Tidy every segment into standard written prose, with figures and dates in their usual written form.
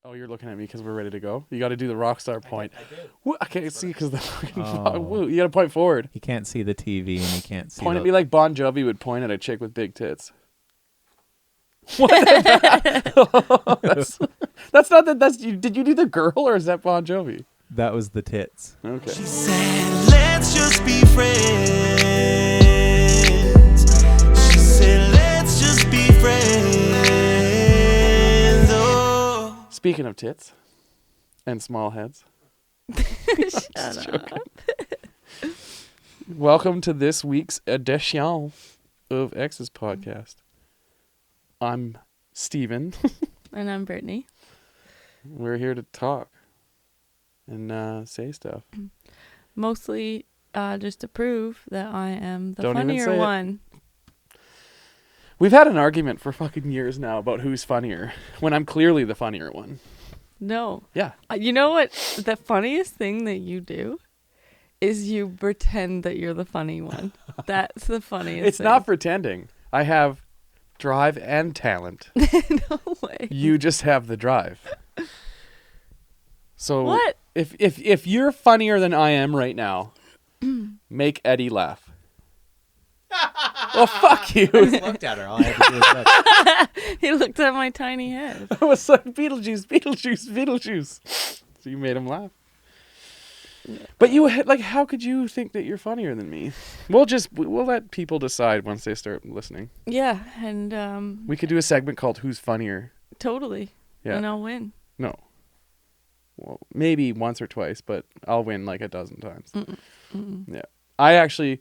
Oh, you're looking at me because we're ready to go? You got to do the rock star point. I did. I can't see because the fucking Oh. woo. You got to point forward. He can't see the TV and he can't see Point the... at me like Bon Jovi would point at a chick with big tits. What? that's not that. That's you. Did you do the girl or is that Bon Jovi? That was the tits. Okay. She said, let's just be friends. She said, let's just be friends. Oh. Speaking of tits and small heads, Shut up. welcome to this week's edition of Exes podcast. I'm Steven. And I'm Brittany. We're here to talk and say stuff. Mostly just to prove that I am the Don't even funnier say it. one. We've had an argument for fucking years now about who's funnier when I'm clearly the funnier one. No. Yeah. You know what? The funniest thing that you do is you pretend that you're the funny one. That's the funniest It's thing. not pretending. I have drive and talent. No way. You just have the drive. So What? if you're funnier than I am right now, make Eddie laugh. Well, fuck you. I just looked at her. All I had to do was look. He looked at my tiny head. I was like, Beetlejuice, Beetlejuice, Beetlejuice. So you made him laugh. But you like, how could you think that you're funnier than me? We'll let people decide once they start listening. Yeah, and We could do a segment called "Who's Funnier." totally. Yeah. And I'll win. No. Well, maybe once or twice, but I'll win like a dozen times. Yeah. I actually,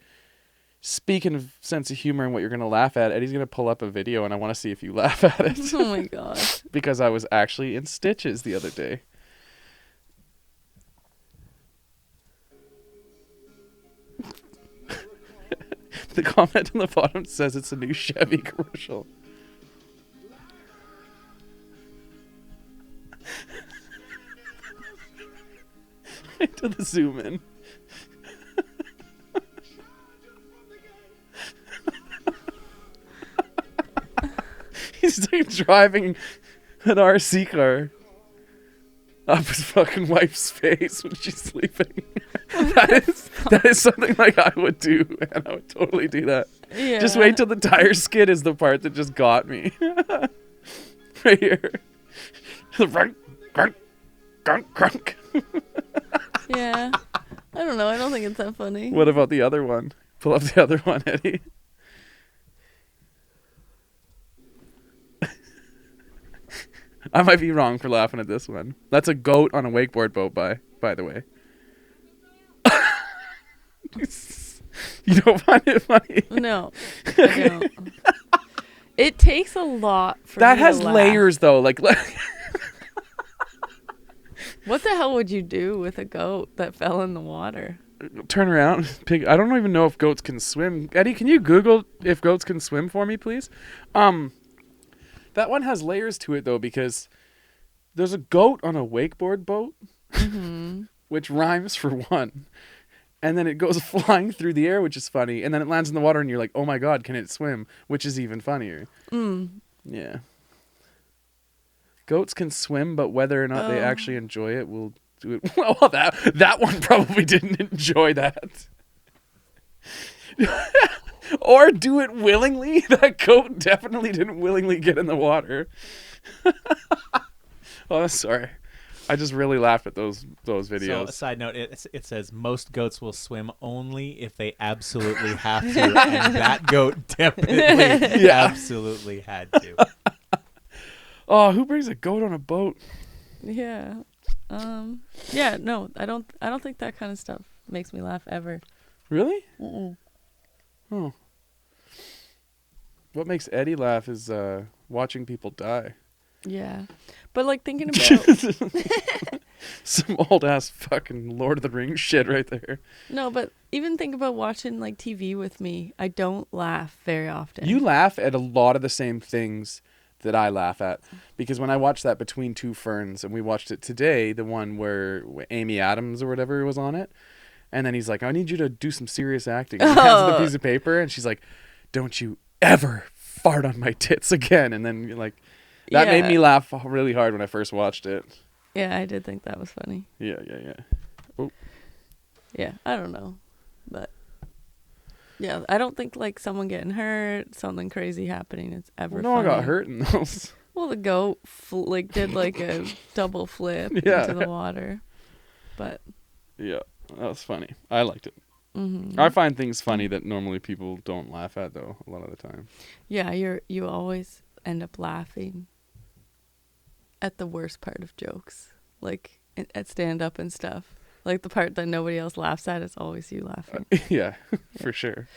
speaking of sense of humor and what you're going to laugh at, Eddie's going to pull up a video and I want to see if you laugh at it. Oh my god. Because I was actually in stitches the other day. The comment on the bottom says it's a new Chevy commercial. Wait till the zoom in. He's like driving an RC car up his fucking wife's face when she's sleeping. that is something like I would do, and I would totally do that. Yeah. Just wait till the tire skid is the part that just got me. Right here. Grunk, grunk, grunk, grunk. Yeah. I don't know. I don't think it's that funny. What about the other one? Pull up the other one, Eddie. I might be wrong for laughing at this one. That's a goat on a wakeboard boat, by the way. You don't find it funny? No. I don't. It takes a lot for That me to has laugh. layers, though. Like, What the hell would you do with a goat that fell in the water? turn around. Pig. I don't even know if goats can swim. Eddie, can you Google if goats can swim for me, please? That one has layers to it, though, because there's a goat on a wakeboard boat, which rhymes for one. And then it goes flying through the air, which is funny. And then it lands in the water, and you're like, oh, my God, can it swim? Which is even funnier. Yeah. Goats can swim, but whether or not they actually enjoy it will do it. Well, that one probably didn't enjoy that. Or do it willingly. That goat definitely didn't willingly get in the water. Oh, sorry. I just really laughed at those videos. So, a side note, it says most goats will swim only if they absolutely have to, and that goat definitely absolutely had to. Oh, who brings a goat on a boat? Yeah. Yeah, no, I don't think that kind of stuff makes me laugh ever. Really? Oh. What makes Eddie laugh is watching people die. Yeah. But like thinking about Some old ass fucking Lord of the Rings shit right there. No, but even think about watching like TV with me. I don't laugh very often. You laugh at a lot of the same things that I laugh at, because when I watched that Between Two Ferns, and we watched it today, the one where Amy Adams or whatever was on it, and then he's like, I need you to do some serious acting. And he hands her the piece of paper, and she's like, don't you ever fart on my tits again. And then you're like, That made Yeah. me laugh really hard when I first watched it. Yeah, I did think that was funny. Yeah. Yeah, I don't know, but yeah, I don't think like someone getting hurt, something crazy happening is ever. No one got funny. hurt in those. Well, the goat did like a double flip Yeah. into the water, but Yeah, that was funny. I liked it. mhm. I find things funny that normally people don't laugh at, though, a lot of the time. Yeah, you always end up laughing at the worst part of jokes, like at stand up and stuff. Like the part that nobody else laughs at is always you laughing. Yeah, for sure.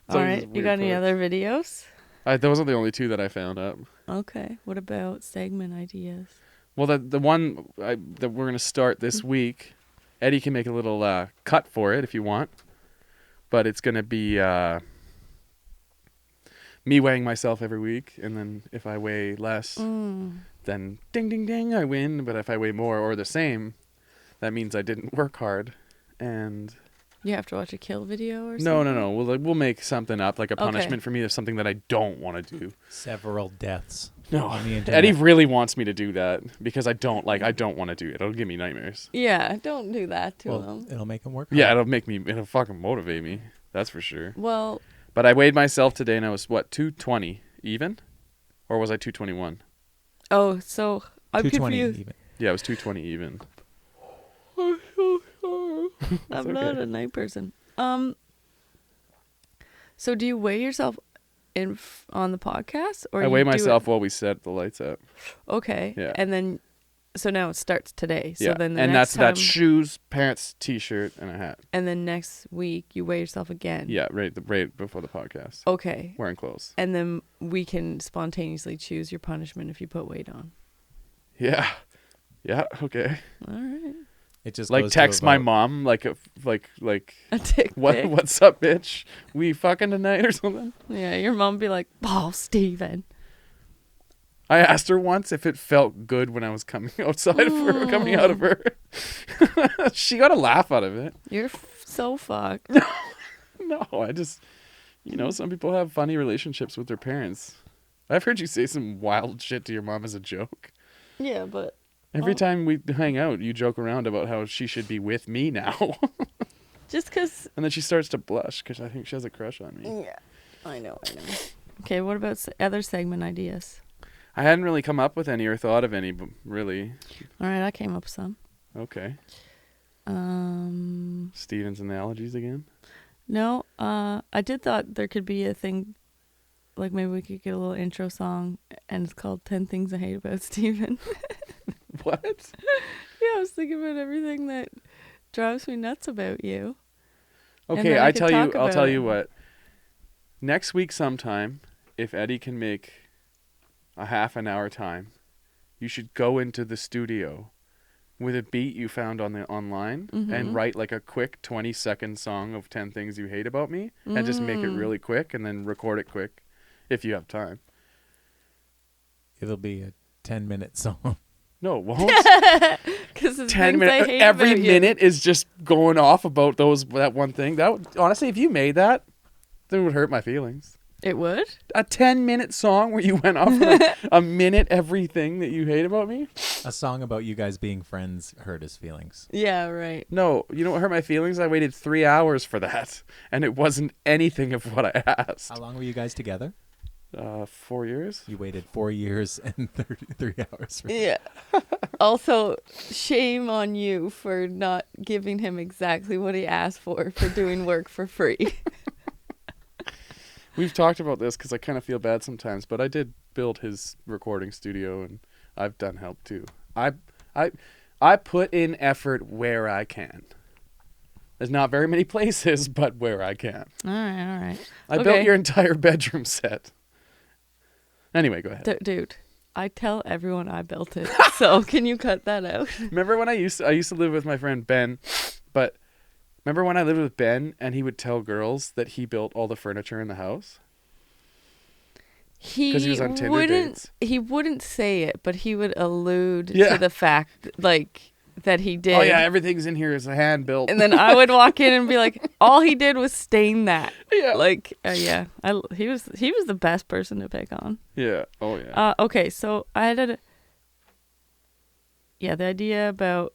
It's All always right, a you weird got any part. other videos? Those are the only two that I found up. Okay, what about segment ideas? Well, the one that we're going to start this week, Eddie can make a little cut for it if you want. But it's going to be me weighing myself every week. And then if I weigh less, then ding, ding, ding, I win. But if I weigh more or the same, that means I didn't work hard. And You have to watch a kill video or something? no. We'll make something up, like a punishment for me of something that I don't want to do. Several deaths. No, On the internet. Eddie really wants me to do that because I don't want to do it. It'll give me nightmares. Yeah, don't do that to Well, them. it'll make him work. Yeah, hard. it'll fucking motivate me. That's for sure. Well, But I weighed myself today and I was, 220 even? Or was I 221? oh, so I'm 220 confused. even. Yeah, I was 220 even. I'm so sorry. I'm not okay. a night person. So do you weigh yourself on the podcast, or I you weigh do it- myself while we set the lights up. Okay. Yeah. And then, so now it starts today. So yeah, then the and next that's time, shoes, pants, t-shirt, and a hat. and then next week you weigh yourself again. Yeah, right before the podcast. Okay. Wearing clothes. And then we can spontaneously choose your punishment if you put weight on. Yeah. Yeah, okay. All right. It just Like goes to text my about- mom like A dick pic. what's up, bitch? We fucking tonight or something? Yeah, your mom be like, "Oh, Steven." I asked her once if it felt good when I was coming outside of her, coming out of her. She got a laugh out of it. You're so fucked. No, I just, some people have funny relationships with their parents. I've heard you say some wild shit to your mom as a joke. Yeah, but Every Oh. time we hang out, you joke around about how she should be with me now. just because. And then she starts to blush because I think she has a crush on me. Yeah, I know. Okay, what about other segment ideas? I hadn't really come up with any or thought of any, but really. All right, I came up with some. Okay. Um, Steven's analogies again? no, I did thought there could be a thing, like maybe we could get a little intro song, and it's called 10 Things I Hate About Steven. What? Yeah, I was thinking about everything that drives me nuts about you. And Okay, then we I'll could tell talk you about what. Next week sometime, if Eddie can make a half an hour time, you should go into the studio with a beat you found online Mhm. and write like a quick 20-second song of 10 things you hate about me and just make it really quick and then record it quick if you have time. It'll be a 10-minute song. No, it won't. Because it's 10 things I minutes. hate Every about you. minute is just going off about that one thing. That would, honestly, if you made that, then it would hurt my feelings. It would? A 10-minute song where you went off on a minute everything that you hate about me? A song about you guys being friends hurt his feelings. Yeah, right. No, you know what hurt my feelings? I waited 3 hours for that, and it wasn't anything of what I asked. How long were you guys together? 4 years? You waited 4 years and 33 hours. For Yeah. Also, shame on you for not giving him exactly what he asked for doing work for free. We've talked about this because I kind of feel bad sometimes, but I did build his recording studio, and I've done help too. I put in effort where I can. There's not very many places, but where I can. All right. I Okay. built your entire bedroom set. Anyway, go ahead. Dude, I tell everyone I built it. So can you cut that out? Remember when I used to live with my friend Ben, but remember when I lived with Ben and he would tell girls that he built all the furniture in the house? 'Cause he was on Tinder dates. He wouldn't say it, but he would allude Yeah. to the fact, like, that he did. Oh yeah, everything's in here is hand built. And then I would walk in and be like, all he did was stain that. Yeah. Like, yeah, he was the best person to pick on. Yeah. Oh yeah. Okay, so I had the idea about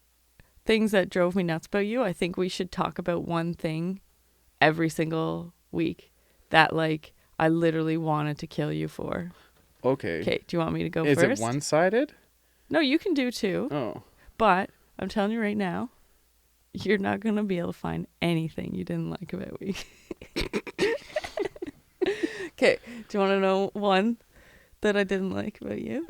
things that drove me nuts about you. I think we should talk about one thing every single week that like I literally wanted to kill you for. Okay. Okay, do you want me to go Is first? it one-sided? No, you can do two. Oh. But I'm telling you right now, you're not going to be able to find anything you didn't like about me. Okay, do you want to know one that I didn't like about you?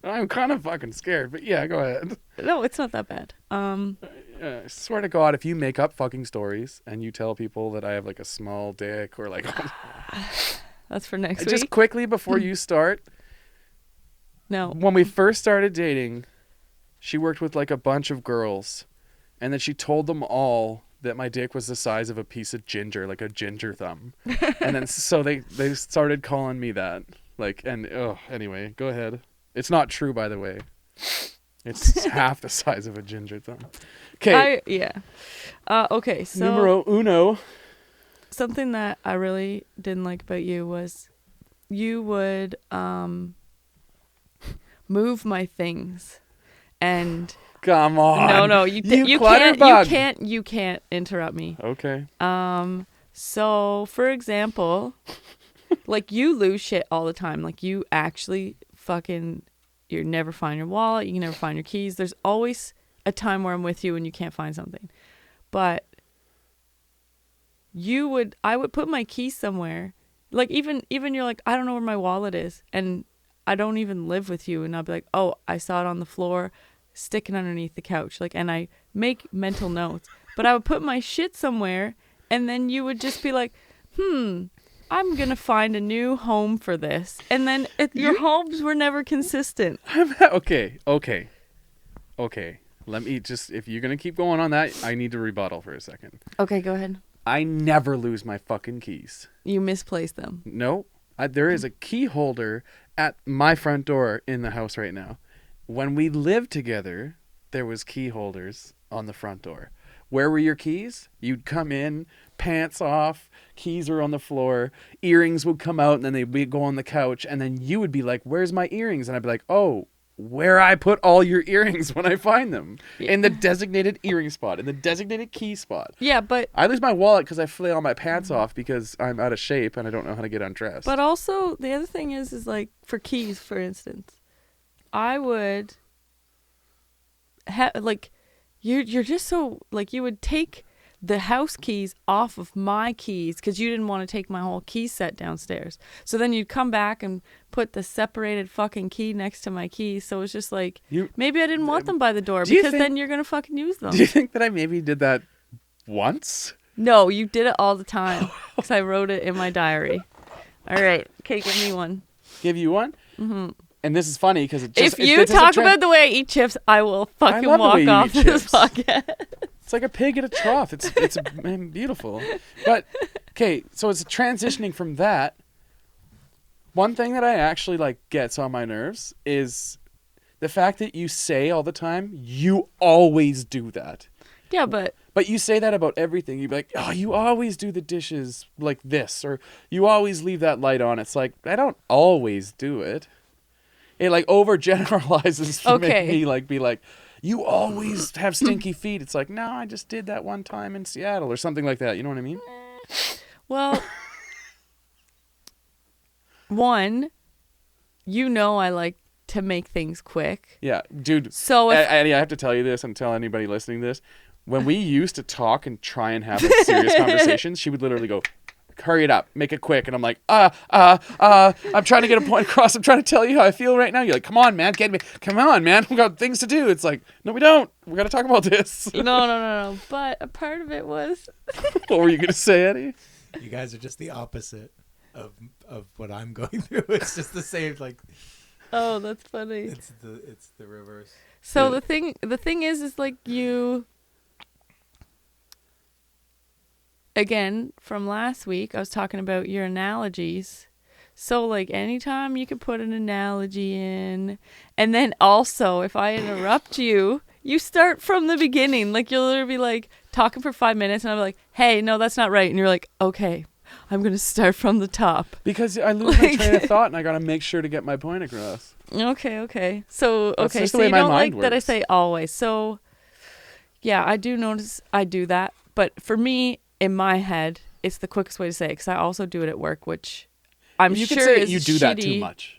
I'm kind of fucking scared, but yeah, go ahead. No, it's not that bad. I swear to God, if you make up fucking stories and you tell people that I have like a small dick or like... That's for next Just week. quickly before you start, No. when we first started dating, she worked with like a bunch of girls, and then she told them all that my dick was the size of a piece of ginger, like a ginger thumb. And then so they started calling me that. Like, and anyway, go ahead. It's not true, by the way. It's half the size of a ginger thumb. Okay. Okay, so Numero uno. something that I really didn't like about you was you would move my things. And Come on. no, you can't interrupt me. Okay. So for example, like you lose shit all the time. Like you actually you never find your wallet, you can never find your keys. There's always a time where I'm with you and you can't find something. But I would put my keys somewhere. Like even you're like, I don't know where my wallet is, and I don't even live with you, and I'll be like, oh, I saw it on the floor, sticking underneath the couch. Like, and I make mental notes. But I would put my shit somewhere, and then you would just be like, I'm gonna find a new home for this. And then your homes were never consistent. Okay. Let me just, if you're going to keep going on that, I need to rebuttal for a second. Okay, go ahead. I never lose my fucking keys. You misplaced them. No, there is a key holder at my front door in the house right now. When we lived together, there was key holders on the front door. Where were your keys? You'd come in, pants off, keys were on the floor, earrings would come out, and then they'd go on the couch, and then you would be like, where's my earrings? And I'd be like, oh, where I put all your earrings when I find them. Yeah. In the designated earring spot, in the designated key spot. Yeah, but I lose my wallet because I flail my pants off because I'm out of shape and I don't know how to get undressed. But also the other thing is like for keys, for instance, I would like you're just so like you would take the house keys off of my keys because you didn't want to take my whole key set downstairs. So then you'd come back and put the separated fucking key next to my keys. So it was just like, maybe I didn't want them by the door because then you're going to fucking use them. Do you think that I maybe did that once? No, you did it all the time because I wrote it in my diary. All right. Okay, give me one. Give you one? Mm-hmm. And this is funny because if you talk about the way I eat chips, I will fucking walk off this podcast. It's like a pig at a trough. It's beautiful. But, okay, so it's transitioning from that. One thing that I actually, like, gets on my nerves is the fact that you say all the time, you always do that. Yeah, but you say that about everything. You'd be like, oh, you always do the dishes like this, or you always leave that light on. It's like, I don't always do it. It, like, overgeneralizes to make me, like, be like, you always have stinky feet. It's like, no, I just did that one time in Seattle or something like that. You know what I mean? Well, one, I like to make things quick. Yeah, dude. So Eddie, I have to tell you this and tell anybody listening to this. When we used to talk and try and have like, serious conversations, she would literally go, hurry it up, make it quick. And I'm like, I'm trying to get a point across. I'm trying to tell you how I feel right now. You're like, come on, man, get me. Come on, man. We got things to do. It's like, no, we don't. We got to talk about this. No. But a part of it was. What were you going to say, Eddie? You guys are just the opposite of what I'm going through. It's just the same, like. Oh, that's funny. It's the reverse. So the thing is like you. Again, from last week, I was talking about your analogies. So, like, anytime you could put an analogy in. And then also, if I interrupt you, you start from the beginning. Like, you'll literally be like talking for 5 minutes, and I'm like, hey, no, that's not right. And you're like, okay, I'm going to start from the top. Because I lose my train of thought, and I got to make sure to get my point across. Okay. So, That's okay, just the so way you my don't mind like that I works. say always. So, yeah, I do notice I do that. But for me, in my head, it's the quickest way to say it, because I also do it at work, which I'm You sure could say is you do that too shitty. much.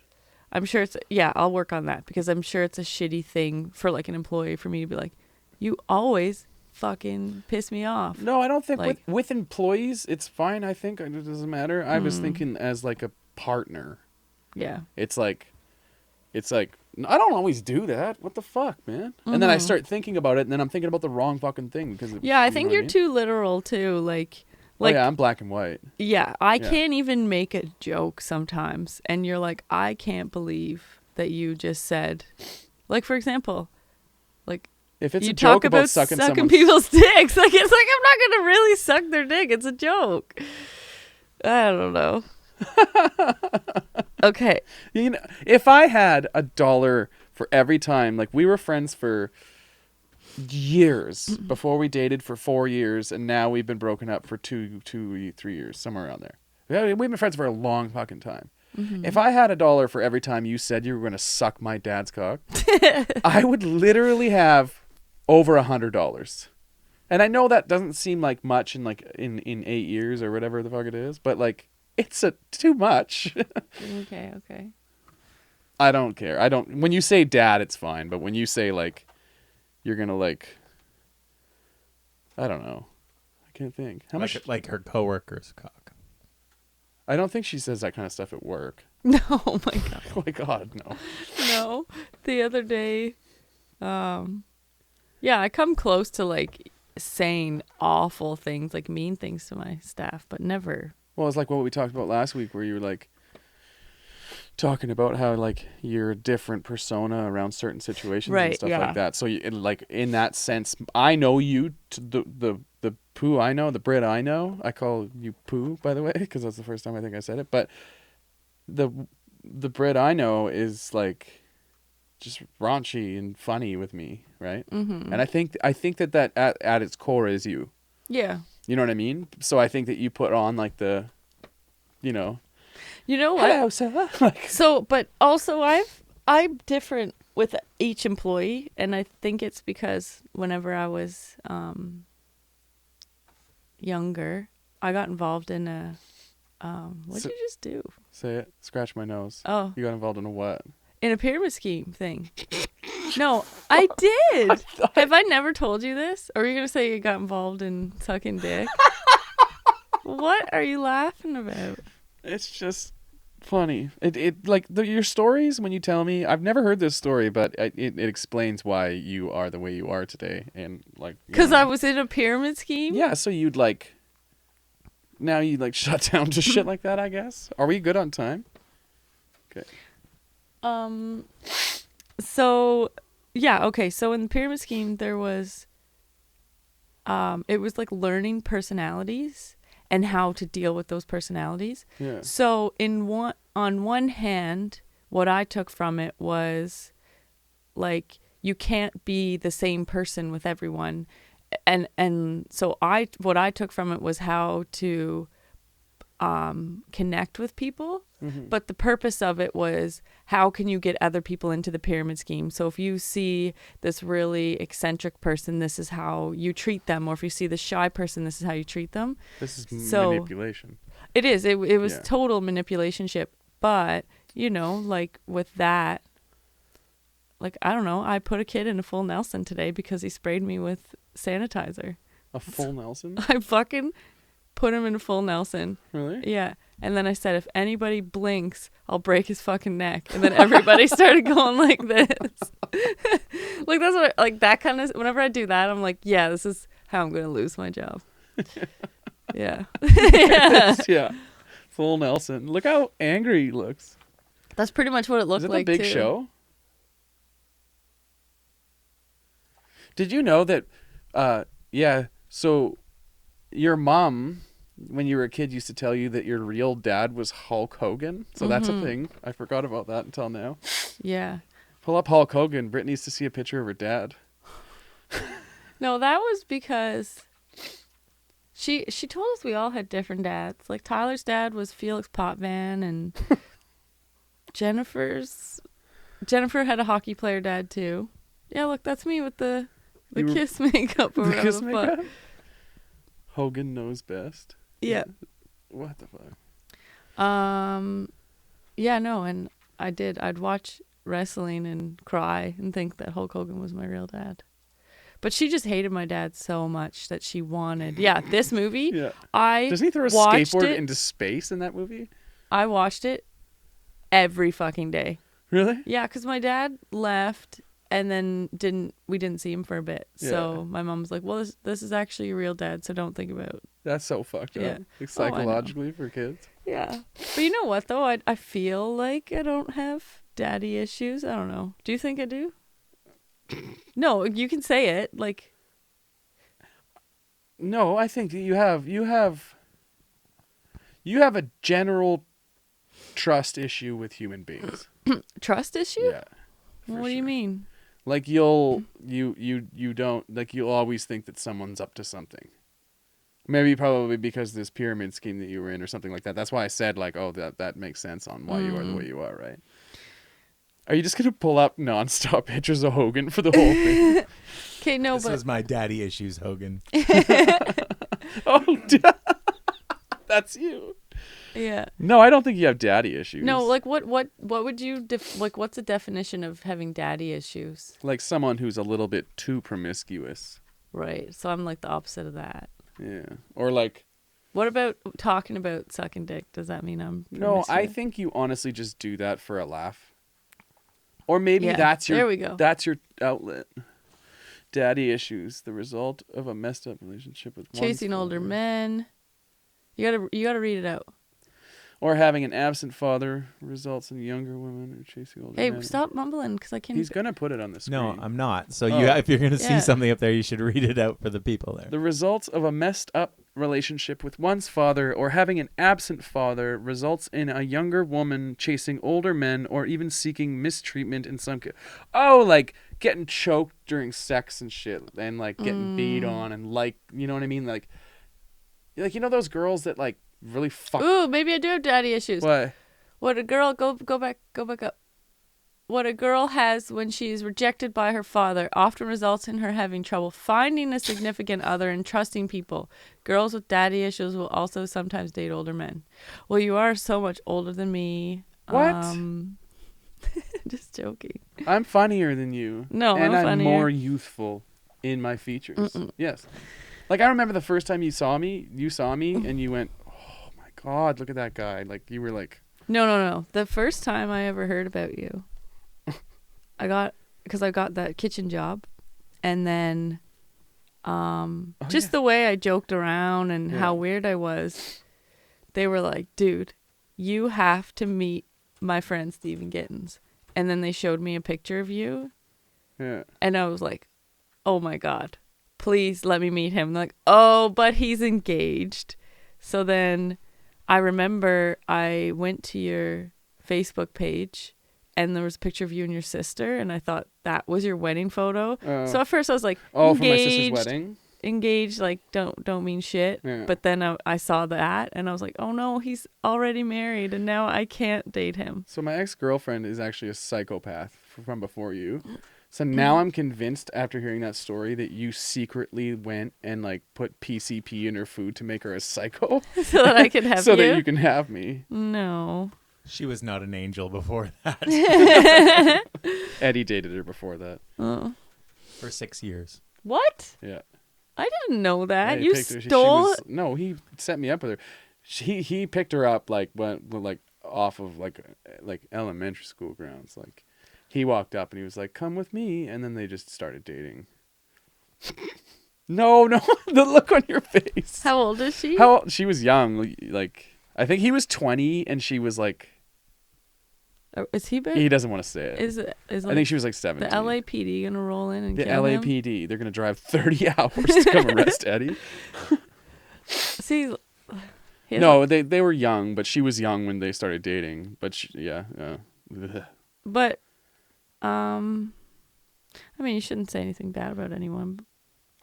I'm sure it's, yeah, I'll work on that, because I'm sure it's a shitty thing for like an employee for me to be like, you always fucking piss me off. No, I don't think Like- with employees, it's fine. I think it doesn't matter. I was thinking as like a partner. Yeah. It's like, I don't always do that. What the fuck, man? And then I start thinking about it, and then I'm thinking about the wrong fucking thing because. Yeah, I you think know what you're mean? too literal too. Like, Oh yeah, I'm black and white. yeah, I Yeah. can't even make a joke sometimes, and you're like, I can't believe that you just said, like, for example, like, If it's you a joke talk about sucking someone's people's dicks. Like, it's like, I'm not gonna really suck their dick. It's a joke. I don't know. Okay. You know, if I had $1 for every time, like we were friends for years before we dated for 4 years, and now we've been broken up for 3 years, somewhere around there. Yeah, we've been friends for a long fucking time. If I had $1 for every time you said you were going to suck my dad's cock, I would literally have over $100. And I know that doesn't seem like much in 8 years or whatever the fuck it is, but like it's too much. Okay. I don't care. When you say dad, it's fine, but when you say like you're gonna like, I don't know. I can't think. How much? Like her coworker's cock. I don't think she says that kind of stuff at work. No, oh my god. Oh my god, no. No. The other day, yeah, I come close to like saying awful things, like mean things to my staff, but never. Well, it's like what we talked about last week, where you were like talking about how like you're a different persona around certain situations and Right, stuff yeah. like that. So like in that sense, I know you the poo I know, the Brit I know. I call you poo, by the way, because that's the first time I think I said it. But the Brit I know is like just raunchy and funny with me, right? Mm-hmm. And I think that at its core is you. Yeah. You know what I mean? So I think that you put on like the, you know, You know what? hello, sir. Like, So, but also I'm different with each employee, and I think it's because whenever I was younger, I got involved in a what did you just do? say it. Scratch my nose. Oh, You got involved in a what? in a pyramid scheme thing. No, I did. Have I never told you this? Or are you gonna say you got involved in sucking dick? What are you laughing about? It's just funny. It like your stories when you tell me. I've never heard this story, but it explains why you are the way you are today, and like Because I was in a pyramid scheme. yeah. So you'd like now you like shut down to shit like that. I guess. Are we good on time? Okay. So yeah, okay. So in the pyramid scheme, there was, it was like learning personalities and how to deal with those personalities. Yeah. So on one hand, what I took from it was like you can't be the same person with everyone, and so what I took from it was how to connect with people. Mm-hmm. But the purpose of it was how can you get other people into the pyramid scheme? So if you see this really eccentric person, this is how you treat them. Or if you see the shy person, this is how you treat them. This is So- manipulation. It is. It was Yeah. total manipulationship. But, you know, like with that, like, I don't know. I put a kid in a full Nelson today because he sprayed me with sanitizer. A full Nelson? I fucking put him in a full Nelson. Really? Yeah. And then I said, if anybody blinks, I'll break his fucking neck. And then everybody started going like this. Like, that's what, like, that kind of, whenever I do that, I'm like, yeah, this is how I'm going to lose my job. Yeah. Yeah. Yeah. Full Nelson. Look how angry he looks. That's pretty much what it looked Is it like, the big too. show? Did you know that, yeah, so your mom, when you were a kid, used to tell you that your real dad was Hulk Hogan? So that's a thing. I forgot about that until now. Yeah. Pull up Hulk Hogan. Britt needs to see a picture of her dad. No, that was because she told us we all had different dads. Like Tyler's dad was Felix Potvin, and Jennifer had a hockey player dad too. Yeah, look, that's me with the kiss makeup around Kiss the makeup? foot. Hogan knows best. Yeah. What the fuck? Yeah, no, and I'd watch wrestling and cry and think that Hulk Hogan was my real dad. But she just hated my dad so much that she wanted. Yeah, this movie. Yeah. I Doesn't he throw a watched skateboard it. into space in that movie? I watched it every fucking day. Really? Yeah, because my dad left and then we didn't see him for a bit. So my mom was like, well, this is actually your real dad, so don't think about. That's so fucked Yeah. up. Like, Oh, I know. psychologically for kids. Yeah. But you know what, though? I feel like I don't have daddy issues. I don't know. Do you think I do? No, you can say it. Like, No, I think that you have a general trust issue with human beings. trust issue? Yeah. for What do you sure. mean? Like you don't, like, you'll always think that someone's up to something. Maybe probably because of this pyramid scheme that you were in or something like that. That's why I said, like, oh, that makes sense on why you are the way you are, right? Are you just going to pull up nonstop pictures of Hogan for the whole thing? Okay, no, This but was my daddy issues, Hogan. Oh, that's you. yeah. No, I don't think you have daddy issues. No, like what would you what's the definition of having daddy issues? Like someone who's a little bit too promiscuous. Right. So I'm like the opposite of that. Yeah. Or like, What about talking about sucking dick? Does that mean I'm no, I promiscuous? think you honestly just do that for a laugh. Or maybe Yeah, that's your there we go. That's your outlet. Daddy issues, the result of a messed up relationship with one's chasing older father. men. You gotta read it out. Or having an absent father results in younger women or chasing older Hey, men. stop mumbling because I can't. He's gonna put it on the screen. No, I'm not. So Oh. if you're gonna see Yeah. something up there, you should read it out for the people there. The results of a messed up relationship with one's father or having an absent father results in a younger woman chasing older men or even seeking mistreatment in some like getting choked during sex and shit and like getting beat on and like, you know what I mean? Like you know those girls that like really fuck. Ooh, maybe I do have daddy issues. What? What a girl go back up. What a girl has when she is rejected by her father often results in her having trouble finding a significant other and trusting people. Girls with daddy issues will also sometimes date older men. Well, you are so much older than me. What? Just joking. I'm funnier than you. No, and I'm I'm funnier. more youthful in my features. Yes. Like I remember the first time you saw me and you went, "Oh my god, look at that guy." Like you were like, No. The first time I ever heard about you, I got that kitchen job, and then just yeah. the way I joked around and Yeah. how weird I was, they were like, dude, you have to meet my friend Steven Gittins. And then they showed me a picture of you, yeah. and I was like, oh my God, please let me meet him. They're like, oh, but he's engaged. So then I remember I went to your Facebook page and there was a picture of you and your sister, and I thought that was your wedding photo. So at first I was like, Oh, for my engaged, sister's wedding? engaged, like don't mean shit. Yeah. But then I saw that and I was like, oh no, he's already married and now I can't date him. So my ex-girlfriend is actually a psychopath from before you. So now I'm convinced after hearing that story that you secretly went and like put PCP in her food to make her a psycho So that I could have so you. that you can have me. No. She was not an angel before that. Eddie dated her before that. Oh. For 6 years. What? Yeah. I didn't know that. Yeah, he You picked her. stole No, he set me up with her. He picked her up like off of like elementary school grounds. Like he walked up and he was like, "Come with me," and then they just started dating. No, the look on your face. How old is she? She was young. Like I think he was 20 and she was like. Is he big? He doesn't want to say it. Is I like think she was like 17. the LAPD gonna roll in and The kill him? LAPD. They're gonna drive 30 hours to come arrest Eddie. See, he No, they were young, but she was young when they started dating. But ugh. But, I mean, you shouldn't say anything bad about anyone.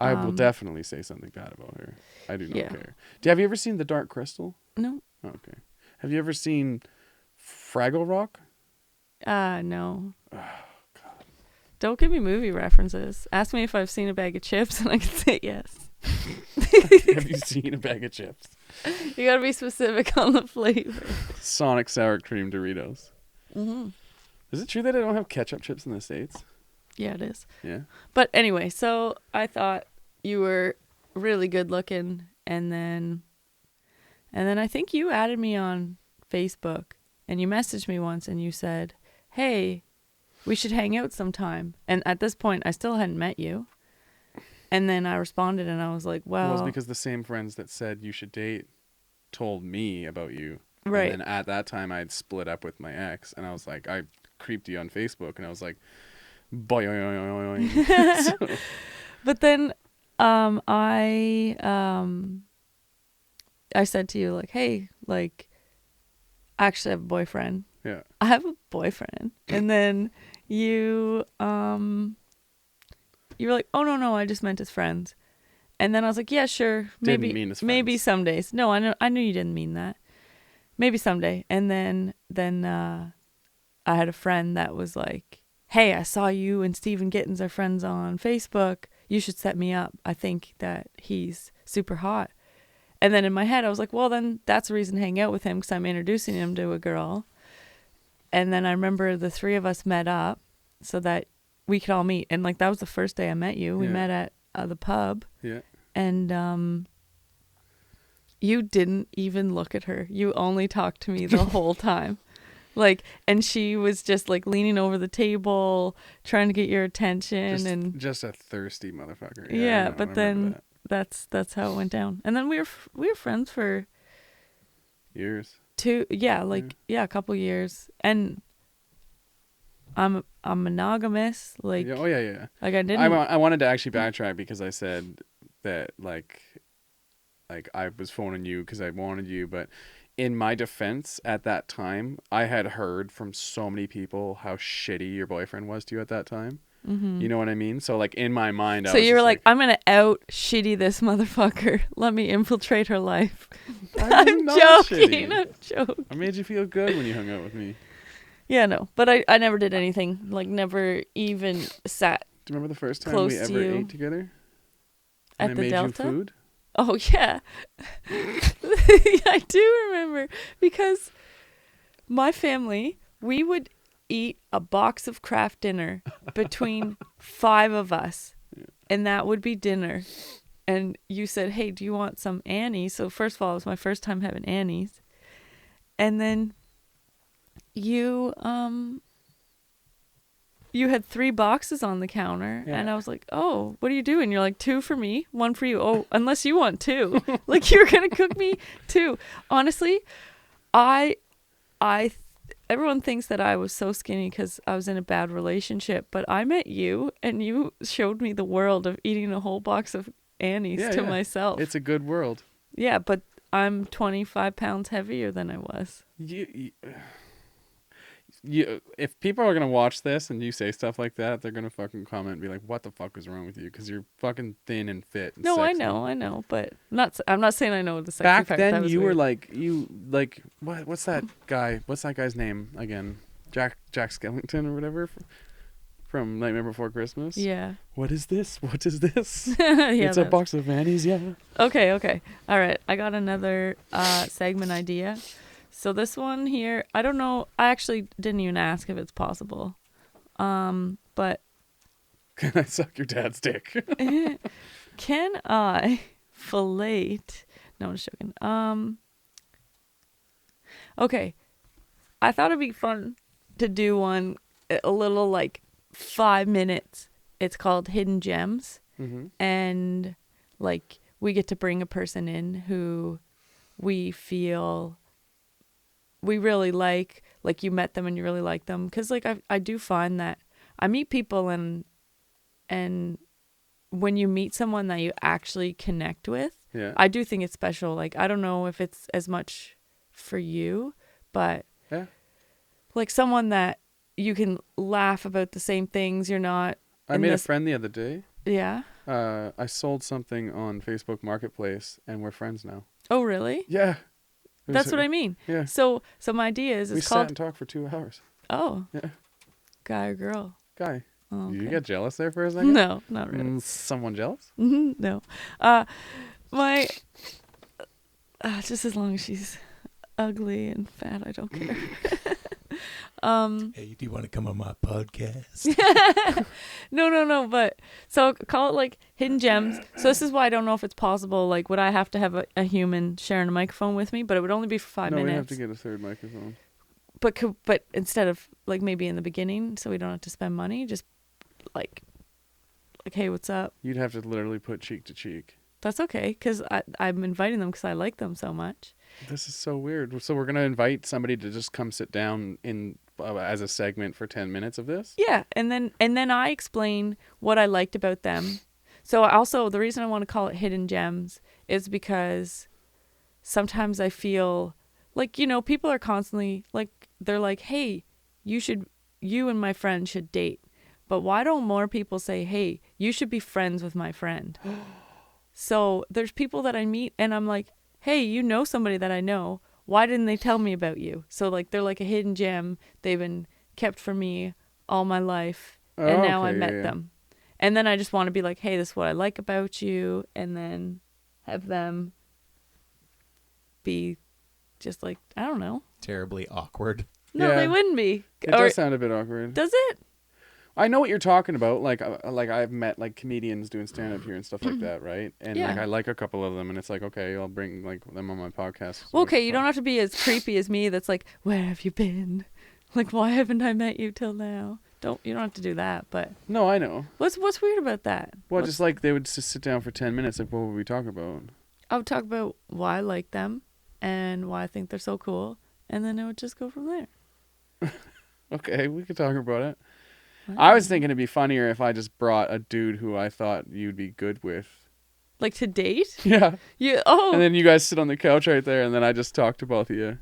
I will definitely say something bad about her. I do not Yeah. care. Have you ever seen The Dark Crystal? No. Okay. Have you ever seen Fraggle Rock? No. Oh, God. Don't give me movie references. Ask me if I've seen a bag of chips and I can say yes. Have you seen a bag of chips? You gotta be specific on the flavor. Sonic Sour Cream Doritos. Mm-hmm. Is it true that I don't have ketchup chips in the States? Yeah, it is. Yeah. But anyway, so I thought you were really good looking, and then I think you added me on Facebook, and you messaged me once, and you said, "Hey, we should hang out sometime." And at this point, I still hadn't met you. And then I responded, and I was like, Well, "Well, it's because the same friends that said you should date told me about you. right." And then at that time, I had split up with my ex, and I was like, I creeped you on Facebook, and I was like, boy. So, But then I said to you, like, "Hey, like, I actually have a boyfriend." yeah. I have a boyfriend. And then you were like, "Oh no, I just meant as friends." And then I was like, "Yeah, sure. Didn't Maybe mean as maybe friends. some days." No, I knew you didn't mean that. Maybe someday. And then I had a friend that was like, "Hey, I saw you and Steven Gittins are friends on Facebook. You should set me up. I think that he's super hot." And then in my head, I was like, "Well, then that's a reason to hang out with him because I'm introducing him to a girl." And then I remember the three of us met up so that we could all meet. And like that was the first day I met you. We Yeah. met at the pub. Yeah. And you didn't even look at her. You only talked to me the whole time. Like, and she was just like leaning over the table trying to get your attention. And Just a thirsty motherfucker. I yeah, know, I but remember then that. that's how it went down. And then we were friends for Years. a couple years. And I'm monogamous. Like, Yeah, oh yeah. like I didn't. I wanted to actually backtrack because I said that like I was phoning you because I wanted you, but in my defense at that time, I had heard from so many people how shitty your boyfriend was to you at that time. Mm-hmm. You know what I mean? So like in my mind, I So was you were just like, "I'm gonna out shitty this motherfucker. Let me infiltrate her life." I'm not joking. shitty. I'm joking. I made you feel good when you hung out with me. Yeah, no, but I never did anything. Like, never even sat Do you remember the first time Close we to ever you. ate together? at And the I made Delta. you food? Oh yeah, I do remember because my family, we would eat a box of Kraft dinner between 5 of us, and that would be dinner. And you said, "Hey, do you want some Annie's?" So first of all, it was my first time having Annie's, and then you had 3 boxes on the counter, Yeah. and I was like, "Oh, what are you doing?" You're like, 2 for me, 1 for you. Oh, unless you want 2. Like, you're going to cook me 2. Honestly, everyone thinks that I was so skinny because I was in a bad relationship, but I met you, and you showed me the world of eating a whole box of Annie's to myself. It's a good world. Yeah, but I'm 25 pounds heavier than I was. You, if people are gonna watch this and you say stuff like that, they're gonna fucking comment and be like, "What the fuck is wrong with you?" Because you're fucking thin and fit. And No, sexy. I know, but I'm not saying I know the sexy Back part. then, That was you were weird. like what's that guy? What's that guy's name again? Jack Skellington or whatever from Nightmare Before Christmas. Yeah. What is this? What is this? Yeah. It's a box of Annie's. Yeah. Okay. All right. I got another segment idea. So this one here, I don't know. I actually didn't even ask if it's possible. But Can I suck your dad's dick? can I fillet? No, I'm just joking. Okay. I thought it'd be fun to do one a little like 5 minutes. It's called Hidden Gems. Mm-hmm. And like we get to bring a person in who we feel we really like you met them and you really like them, because like I do find that I meet people and when you meet someone that you actually connect with, Yeah. I do think it's special. Like, I don't know if it's as much for you, but Yeah. like someone that you can laugh about the same things. You're not I in made this- a friend the other day. yeah I sold something on Facebook Marketplace, and we're friends now. Oh, really? Yeah. That's what I mean. Yeah. So my idea is We it's sat called. and talked for 2 hours. Oh. Yeah. Guy or girl? Guy. Oh, okay. You get jealous there for a second? No, not really. Someone jealous? No. My. Just as long as she's ugly and fat, I don't care. Hey, do you want to come on my podcast? No. But so call it like hidden gems. So this is why I don't know if it's possible. Like, would I have to have a human sharing a microphone with me? But it would only be for 5 No, we minutes. have to get a third microphone. But instead of like maybe in the beginning, so we don't have to spend money, just like, hey, what's up? You'd have to literally put cheek to cheek. That's okay, because I'm inviting them because I like them so much. This is so weird. So we're gonna invite somebody to just come sit down in as a segment for 10 minutes of this. Yeah, and then I explain what I liked about them. So also the reason I want to call it hidden gems is because sometimes I feel like, people are constantly like, they're like, hey, you and my friend should date. But why don't more people say, hey, you should be friends with my friend? So there's people that I meet and I'm like, hey, somebody that I know. Why didn't they tell me about you? So like they're like a hidden gem. They've been kept from me all my life. And now I met them. And then I just want to be like, hey, this is what I like about you. And then have them be just like, I don't know. Terribly awkward. No, Yeah. they wouldn't be. It does sound a bit awkward. Does it? I know what you're talking about. Like I've met like comedians doing stand up here and stuff like that, right? And Yeah. like I like a couple of them, and it's like, okay, I'll bring like them on my podcast. Well, okay, you don't have to be as creepy as me. That's like, where have you been? Like, why haven't I met you till now? You don't have to do that. But No, I know. what's weird about that? Well, just like they would just sit down for 10 minutes. Like, what would we talk about? I would talk about why I like them and why I think they're so cool, and then it would just go from there. Okay, we could talk about it. I was thinking it'd be funnier if I just brought a dude who I thought you'd be good with. Like to date? Yeah. Oh. And then you guys sit on the couch right there, and then I just talk to both of you.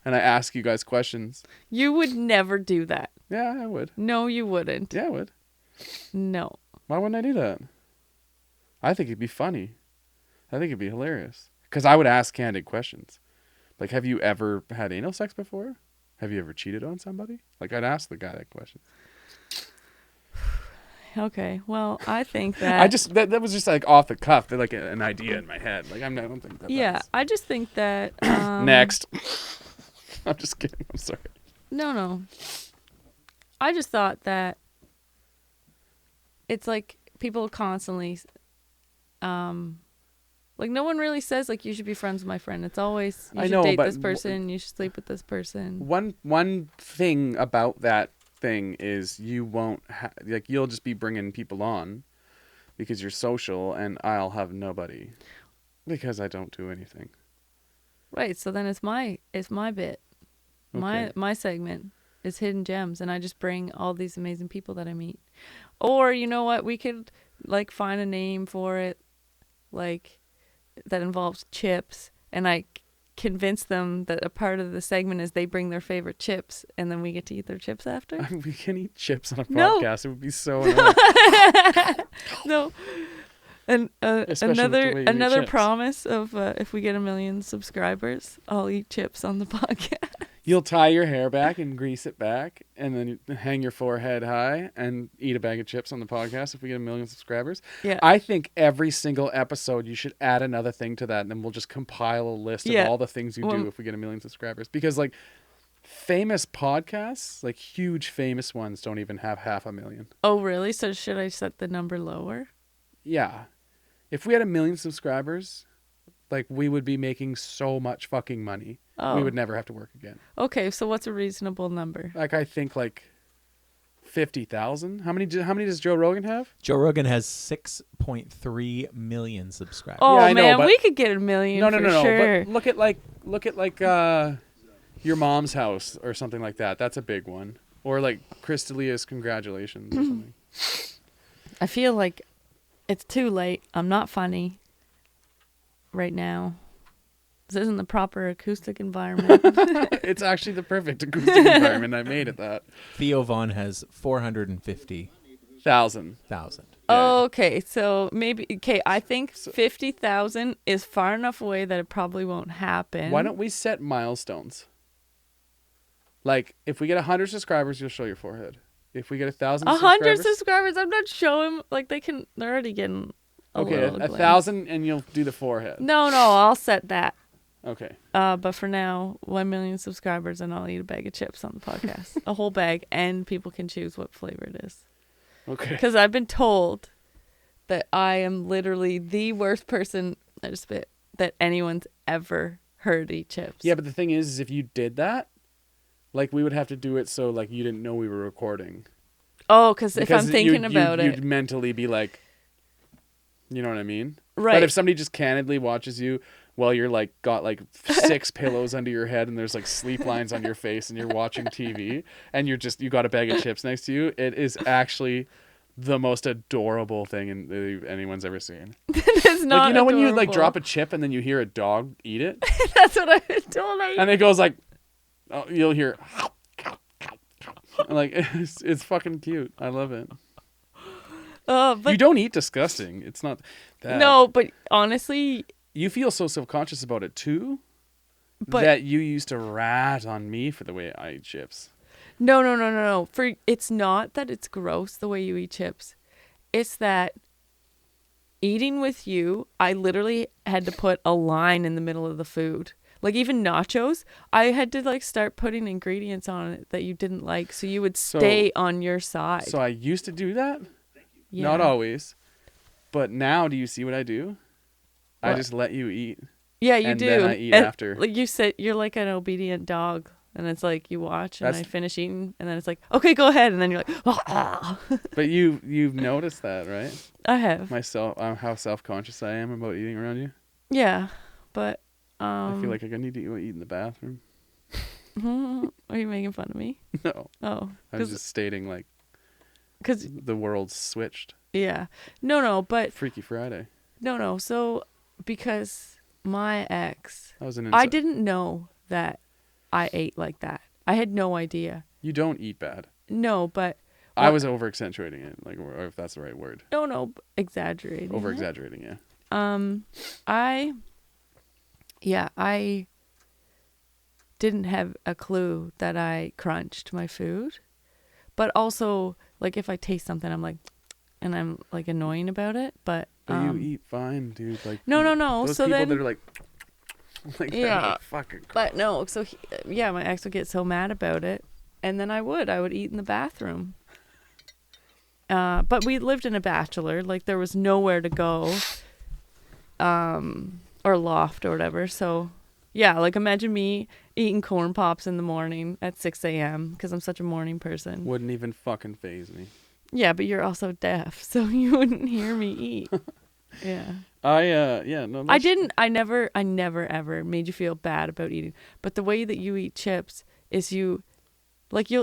And I ask you guys questions. You would never do that. Yeah, I would. No, you wouldn't. Yeah, I would. No. Why wouldn't I do that? I think it'd be funny. I think it'd be hilarious. Because I would ask candid questions. Like, have you ever had anal sex before? Have you ever cheated on somebody? Like, I'd ask the guy that question. Okay. Well, I think that that was just like off the cuff. They're like an idea in my head. Like, I don't think that. yeah, that's... I just think that Next. I'm just kidding. I'm sorry. No. I just thought that it's like people constantly like no one really says like you should be friends with my friend. It's always you should date this person, you should sleep with this person. One thing about that thing is you won't like you'll just be bringing people on because you're social, and I'll have nobody because I don't do anything. Right. So then it's my bit. Okay. My segment is hidden gems, and I just bring all these amazing people that I meet. Or you know what, we could like find a name for it, like that involves chips, and I convince them that a part of the segment is they bring their favorite chips, and then we get to eat their chips after. We can eat chips on a No. podcast. It would be so annoying. No. And Especially with the way you eat another chips. promise of if we get 1 million subscribers, I'll eat chips on the podcast. You'll tie your hair back and grease it back, and then you hang your forehead high and eat a bag of chips on the podcast if we get 1 million subscribers. Yeah. I think every single episode you should add another thing to that, and then we'll just compile a list of all the things you do if we get 1 million subscribers. Because like famous podcasts, like huge famous ones, don't even have 500,000. Oh, really? So should I set the number lower? Yeah. If we had 1 million subscribers, like we would be making so much fucking money. Oh. We would never have to work again. Okay, so what's a reasonable number? Like I think like 50,000. How many does Joe Rogan have? Joe Rogan has 6.3 million subscribers. Oh Yeah, I know, man, but- we could get 1 million No, for sure. But look at like Your Mom's House or something like that. That's a big one. Or like Chris D'Elia's Congratulations or something. I feel like it's too late. I'm not funny right now. This isn't the proper acoustic environment. It's actually the perfect acoustic environment. I made it that. Theo Vaughn has 450,000. 1,000. Okay, so maybe I think 50,000 is far enough away that it probably won't happen. Why don't we set milestones? Like, if we get 100 subscribers, you'll show your forehead. If we get 1,000 100 subscribers, subscribers? I'm not showing. Like they're already getting a okay, little. 1,000, and you'll do the forehead. No, I'll set that. Okay. But for now, 1 million subscribers, and I'll eat a bag of chips on the podcast, a whole bag, and people can choose what flavor it is. Okay. Because I've been told that I am literally the worst person that anyone's ever heard eat chips. Yeah, but the thing is if you did that, like, we would have to do it so, like, you didn't know we were recording. Oh, because if I'm thinking about it, you'd mentally be like, you know what I mean? right? But if somebody just candidly watches you while you're like got like 6 pillows under your head and there's like sleep lines on your face and you're watching TV and you got a bag of chips next to you, it is actually the most adorable thing anyone's ever seen. It's not like, you know when you like adorable. drop a chip and then you hear a dog eat it, That's what I've been told. and it goes like, oh, you'll hear, like it's fucking cute. I love it. But You don't eat disgusting. It's not that. no, but honestly, You feel so self-conscious about it too, but that you used to rat on me for the way I eat chips. no. It's not that it's gross the way you eat chips. It's that eating with you, I literally had to put a line in the middle of the food. Like even nachos, I had to like start putting ingredients on it that you didn't like, so you would stay on your side. So I used to do that. Yeah. Not always. But now, do you see what I do? I What? just let you eat. Yeah, you and do. then I eat And, after. Like you said, you're like an obedient dog, and it's like you watch, and That's- I finish eating, and then it's like, okay, go ahead, and then you're like, ah. But you've noticed that, right? I have. How self-conscious I am about eating around you. Yeah, but I feel like I need to eat in the bathroom. are you making fun of me? No, Oh, I was just stating like because the world's switched. yeah, no, but Freaky Friday. no. So because my ex, That was an I insult. didn't know that I ate like that. I had no idea. You don't eat bad. No, but I Well- was over-accentuating it, like, or if that's the right word. no, exaggerating. Over-exaggerating, yeah. I didn't have a clue that I crunched my food, but also like if I taste something, I'm like, and I'm like annoying about it. But But you eat fine, dude. Like no. Those So people then, that are like that Yeah. are fucking. but no. So my ex would get so mad about it, and then I would eat in the bathroom. But we lived in a bachelor, like there was nowhere to go, or loft or whatever. So, yeah, like imagine me eating corn pops in the morning at 6 a.m. because I'm such a morning person. Wouldn't even fucking phase me. Yeah, but you're also deaf, so you wouldn't hear me eat. Yeah. No. I never ever made you feel bad about eating. But the way that you eat chips is you'll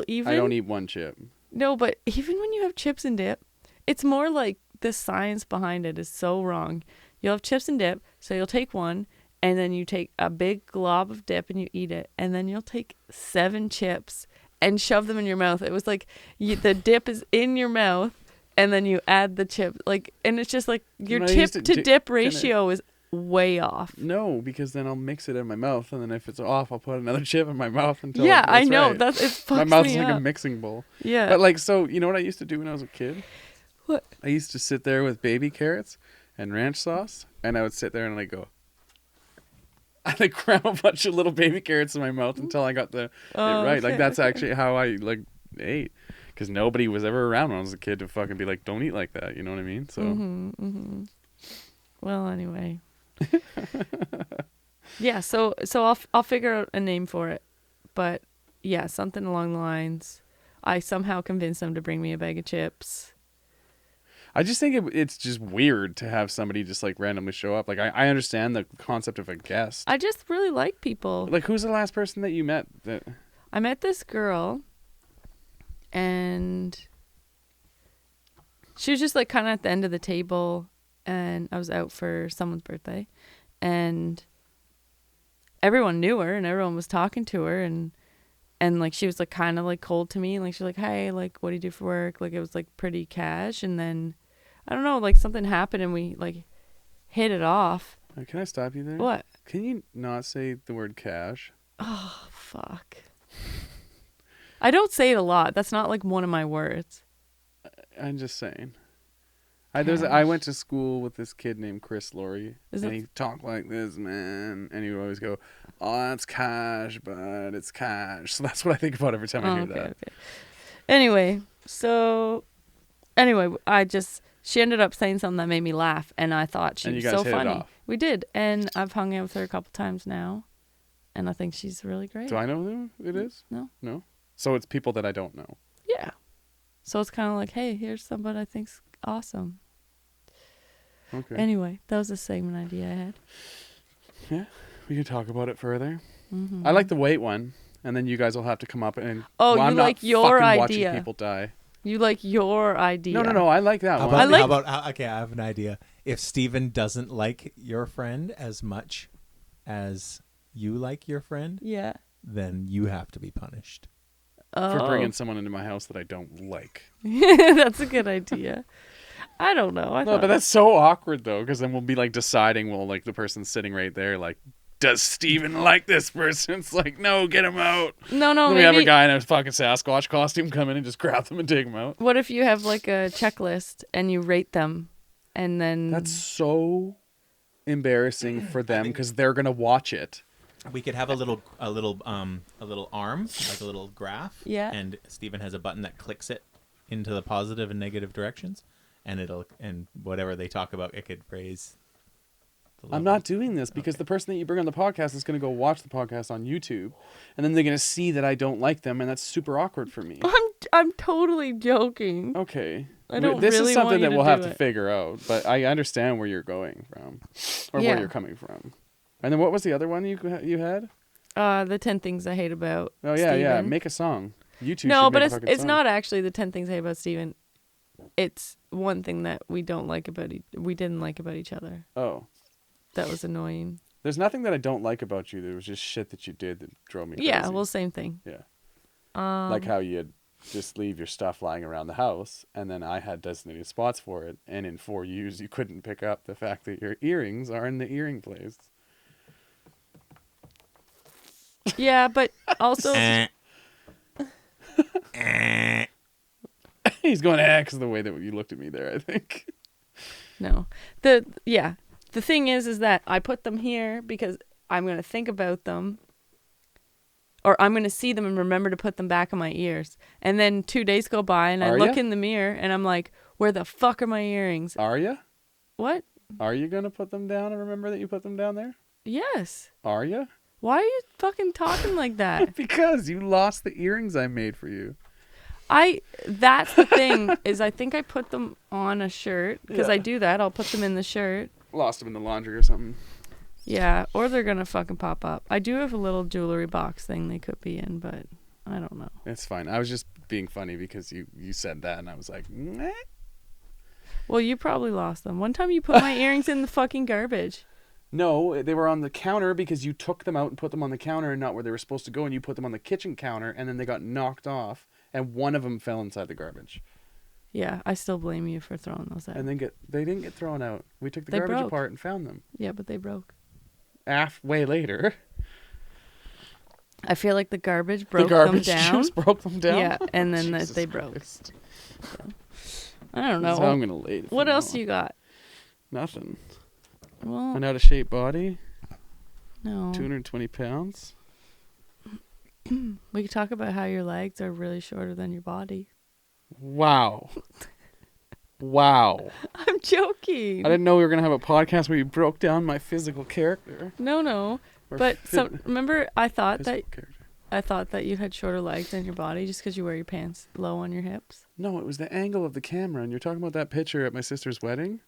even. I don't eat one chip. No, but even when you have chips and dip, it's more like the science behind it is so wrong. You'll have chips and dip, so you'll take one, and then you take a big glob of dip and you eat it, and then you'll take 7 chips and shove them in your mouth. It was like the dip is in your mouth, and then you add the chip, like, and it's just like your When I chip used to to dip can I- ratio is way off. No, because then I'll mix it in my mouth, and then if it's off, I'll put another chip in my mouth until Yeah, I it's know. right. That's it. Fucks My mouth's me like a up. mixing bowl. Yeah. But like, so you know what I used to do when I was a kid? What? I used to sit there with baby carrots and ranch sauce, and I would sit there and I'd go. I'd cram a bunch of little baby carrots in my mouth until I got it right. Like okay. that's actually how I like ate, because nobody was ever around when I was a kid to fucking be like, "Don't eat like that." You know what I mean? So Well, anyway. Yeah, so I'll figure out a name for it. But yeah, something along the lines. I somehow convinced them to bring me a bag of chips. I just think it's just weird to have somebody just like randomly show up. Like I understand the concept of a guest. I just really like people. Like, who's the last person that you met? I met this girl, and she was just like kind of at the end of the table, and I was out for someone's birthday, and everyone knew her, and everyone was talking to her, and like she was like kind of like cold to me, like she's like, "Hey, like what do you do for work?" Like it was like pretty cash, and then I don't know, like something happened and we like hit it off. Can I stop you there? What? Can you not say the word cash? Oh, fuck. I don't say it a lot. That's not like one of my words. I'm just saying. I went to school with this kid named Chris Laurie, and he talked like this, man. And he would always go, "Oh, that's cash, but it's cash." So that's what I think about every time I hear that. Okay. Anyway, she ended up saying something that made me laugh, and I thought she And was you guys so hit it funny. off. We did, and I've hung out with her a couple times now, and I think she's really great. Do I know who it is? No. No? So it's people that I don't know. Yeah. So it's kind of like, hey, here's somebody I think's awesome. Okay. Anyway, that was a segment idea I had. Yeah, we can talk about it further. Mm-hmm. I like the weight one, and then you guys will have to come up and... Oh, well, you I'm like not your fucking idea. watching people die. You like your idea. No, I like that How one. about, okay, I have an idea. If Steven doesn't like your friend as much as you like your friend, Yeah. then you have to be punished. For Oh. bringing someone into my house that I don't like. That's a good idea. I don't know. No, but that's so awkward, though, because then we'll be, like, deciding, well, like, the person's sitting right there, like, does Steven like this person? It's like, no, get him out. No, Then we maybe. have a guy in a fucking Sasquatch costume come in and just grab them and take them out. What if you have like a checklist and you rate them, and then That's so embarrassing for them because they're gonna watch it. We could have a little arm, like a little graph. Yeah. And Steven has a button that clicks it into the positive and negative directions, and whatever they talk about, it could raise. I'm not doing this because the person that you bring on the podcast is gonna go watch the podcast on YouTube, and then they're gonna see that I don't like them, and that's super awkward for me. I'm totally joking. Okay. I don't This really is something want you that to we'll have do to it. figure out, but I understand where you're going from, or Yeah. where you're coming from. And then what was the other one you had? The 10 things I hate about. Oh yeah, yeah. Steven. Make a song. You two. No, should but make a fucking it's song. not actually the 10 things I hate about Steven. It's one thing that we don't like about we didn't like about each other. Oh, That was annoying. there's nothing that I don't like about you. There was just shit that you did that drove me crazy. Yeah, well, same thing. Yeah. Um, Like how you'd just leave your stuff lying around the house, and then I had designated spots for it, and in 4 years you couldn't pick up the fact that your earrings are in the earring place. yeah, but also He's going because of the way that you looked at me there, I think. no. The thing is that I put them here because I'm going to think about them, or I'm going to see them and remember to put them back in my ears. And then 2 days go by and I Are look ya? in the mirror and I'm like, where the fuck are my earrings? Are you? What? Are you going to put them down and remember that you put them down there? Yes. Are you? Why are you fucking talking like that? Because you lost the earrings I made for you. That's the thing, is I think I put them on a shirt because I Yeah. do that. I'll put them in the shirt. Lost them in the laundry or something. Yeah, or they're going to fucking pop up. I do have a little jewelry box thing they could be in, but I don't know. It's fine. I was just being funny because you said that, and I was like, meh. Well, you probably lost them. One time you put my earrings in the fucking garbage. No, they were on the counter because you took them out and put them on the counter and not where they were supposed to go, and you put them on the kitchen counter, and then they got knocked off, and one of them fell inside the garbage. Yeah, I still blame you for throwing those out. And then they didn't get thrown out. We took the They garbage broke. apart and found them. Yeah, but they broke. Way later. I feel like the garbage broke the garbage them down. juice broke them down. Yeah, and then Jesus they broke. Christ. I don't That's how I'm know. gonna lay it. What from else now you got? on. Nothing. Well, An out of shape body. no. 220 pounds. We could talk about how your legs are really shorter than your body. Wow. Wow. I'm joking. I didn't know we were gonna have a podcast where you broke down my physical character. No. Or But fit- remember, I thought physical character. that you had shorter legs than your body just because you wear your pants low on your hips. No, it was the angle of the camera, and you're talking about that picture at my sister's wedding.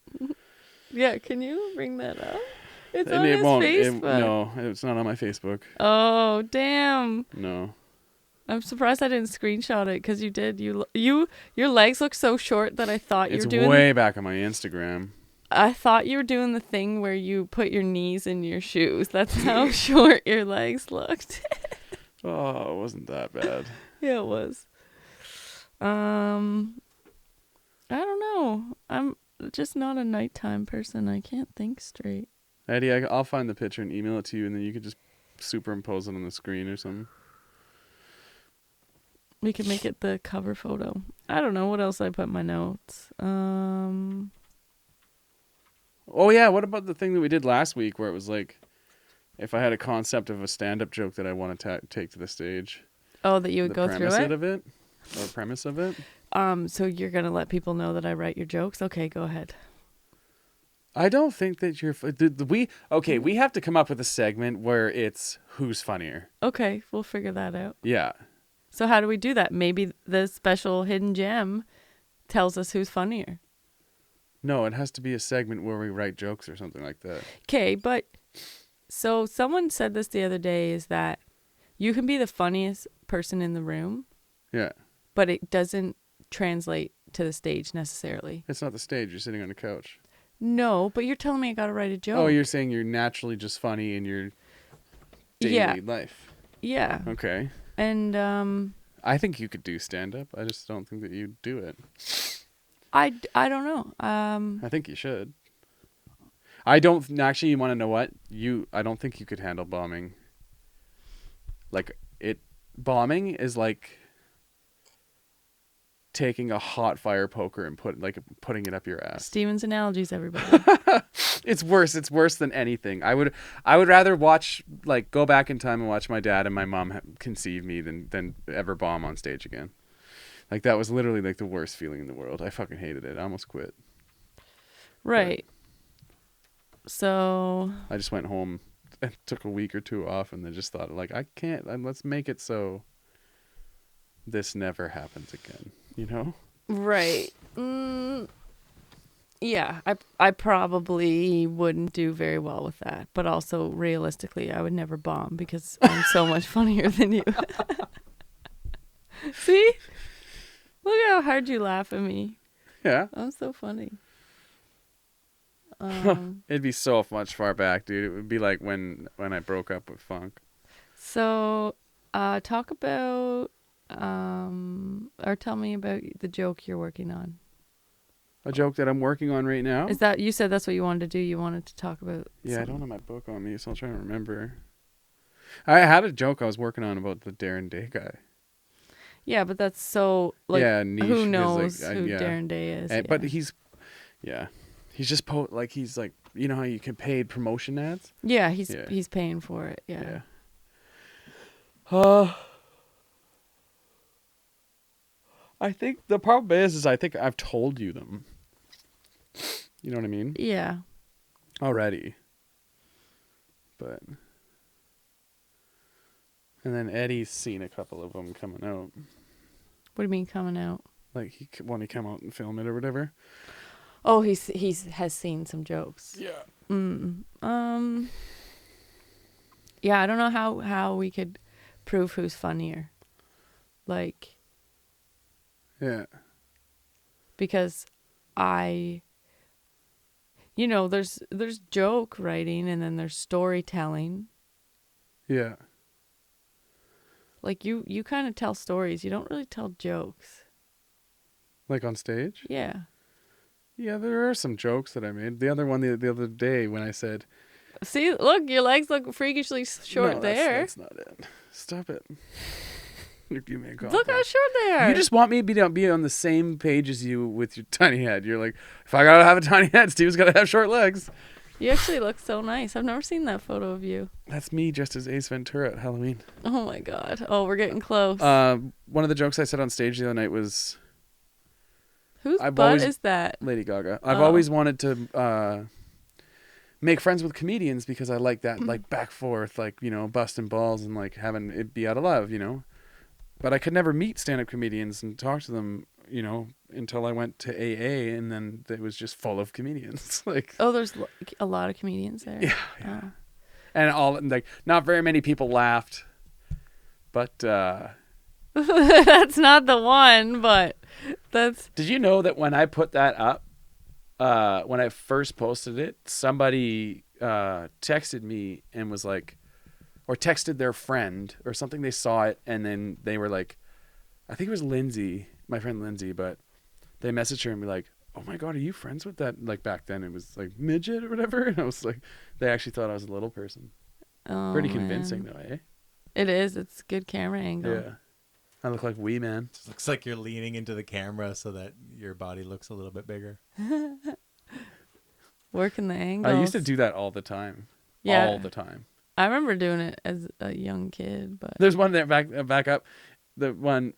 Yeah, can you bring that up? It's And on his Facebook. no, it's not on my Facebook. Oh, damn. No. I'm surprised I didn't screenshot it because you did. Your legs look so short that I thought you It's were doing. way back on my Instagram. I thought you were doing the thing where you put your knees in your shoes. That's how short your legs looked. Oh, it wasn't that bad. Yeah, it was. I don't know. just not a nighttime person. I can't think straight. Eddie, I'll find the picture and email it to you, and then you could just superimpose it on the screen or something. We could make it the cover photo. I don't know what else I put in my notes. Oh yeah, what about the thing that we did last week where it was like, if I had a concept of a stand-up joke that I want to take to the stage, Oh, that you would the go through premise it. of it, or premise of it. So you're gonna let people know that I write your jokes? Okay, go ahead. I don't think that we have to come up with a segment where it's who's funnier. Okay, we'll figure that out. Yeah. So how do we do that? Maybe the special hidden gem tells us who's funnier. No, it has to be a segment where we write jokes or something like that. Okay, but so someone said this the other day is that you can be the funniest person in the room, Yeah. but it doesn't translate to the stage necessarily. It's not the stage. You're sitting on a couch. No, but you're telling me I gotta write a joke. Oh, you're saying you're naturally just funny in your daily life. Yeah. Okay. And I think you could do stand-up. I just don't think that you do it. I don't know. I think you should. I don't actually. You want to know what? I don't think you could handle bombing. Bombing is like taking a hot fire poker and putting it up your ass. Steven's analogies, everybody. It's worse. It's worse than anything. I would rather go back in time and watch my dad and my mom conceive me than ever bomb on stage again. Like, that was literally like the worst feeling in the world. I fucking hated it. I almost quit. Right. So I just went home and took a week or two off, and then just thought, like, I can't. Let's make it so this never happens again. You know? right. Yeah, I probably wouldn't do very well with that, but also realistically, I would never bomb because I'm so much funnier than you. See? Look how hard you laugh at me. Yeah. I'm so funny. It'd be so much far back, dude. It would be like when I broke up with Funk. So, talk about, or tell me about the joke you're working on. A joke that I'm working on right now? Is that, you said that's what you wanted to do? You wanted to talk about Yeah, something. I don't have my book on me, so I'll try to remember. I had a joke I was working on about the Darren Day guy. Yeah, but that's so, like, yeah, niche, who 'cause, knows like, who yeah. Darren Day is. But he's just he's like, you know how you can pay promotion ads? Yeah, Yeah. he's paying for it. Yeah. I think the problem is I think I've told you them. You know what I mean? Yeah. Already. But. And then Eddie's seen a couple of them coming out. What do you mean coming out? Like, he want to come out and film it or whatever. Oh, he has seen some jokes. Yeah. Yeah, I don't know how we could prove who's funnier. Like, Yeah. because there's joke writing and then there's storytelling. Yeah. Like, you kind of tell stories. You don't really tell jokes. Like on stage? Yeah. Yeah, there are some jokes that I made. The other one the other day when I said... See, look, your legs look freakishly short no, there. that's not it. Stop it. You give me a call. Look how short they are. You just want me to be on the same page as you with your tiny head. You're like, if I gotta have a tiny head, Steve's gotta have short legs. You actually look so nice. I've never seen that photo of you. That's me dressed as Ace Ventura at Halloween. Oh my god. Oh, we're getting close. One of the jokes I said on stage the other night was Whose I've butt always- is that? Lady Gaga. I've Oh. always wanted to make friends with comedians because I like that, like, back forth, like, you know, busting balls and like having it be out of love, you know. But I could never meet stand-up comedians and talk to them, you know, until I went to AA, and then it was just full of comedians. Like, Oh, there's a lot of comedians there. yeah. Oh. And all, like, not very many people laughed, but That's not the one, but that's... did you know that when I put that up, when I first posted it, somebody texted me and was like, or texted their friend or something, they saw it, and then they were like, I think it was Lindsay, my friend Lindsay, but they messaged her and be like, "Oh my god, are you friends with that?" Like back then, it was like midget or whatever, and I was like, they actually thought I was a little person. Oh, Pretty convincing man. though, eh? It is. It's good camera angle. Yeah, I look like Wee Man. Just looks like you're leaning into the camera so that your body looks a little bit bigger. Working the angles. I used to do that all the time. Yeah. All the time. I remember doing it as a young kid, but There's one there back up, the one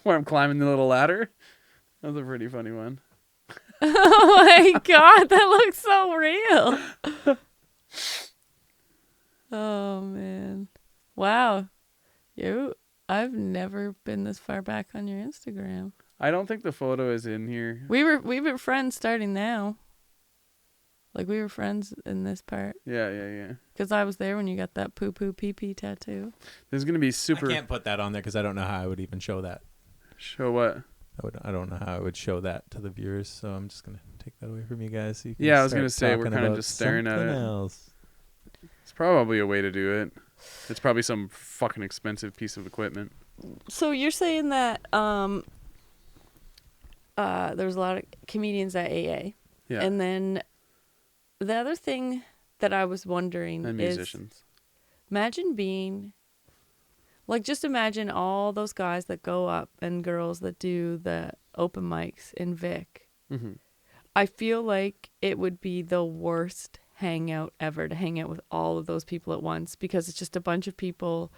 where I'm climbing the little ladder. That was a pretty funny one. oh my god, that looks so real. Oh man. Wow. I've never been this far back on your Instagram. I don't think the photo is in here. We were friends starting now. Like we were friends in this part. Yeah. Because I was there when you got that poo poo pee pee tattoo. There's gonna be super. I can't put that on there because I don't know how I would even show that. Show what? I don't know how I would show that to the viewers, so I'm just gonna take that away from you guys. So you can Yeah, I was start gonna say, we're talking kinda about just staring at something it. Else. It's probably a way to do it. It's probably some fucking expensive piece of equipment. So you're saying that there's a lot of comedians at AA. Yeah. And then the other thing that I was wondering And is musicians. imagine being like, just imagine all those guys that go up and girls that do the open mics in Vic. Mm-hmm. I feel like it would be the worst hangout ever to hang out with all of those people at once, because it's just a bunch of people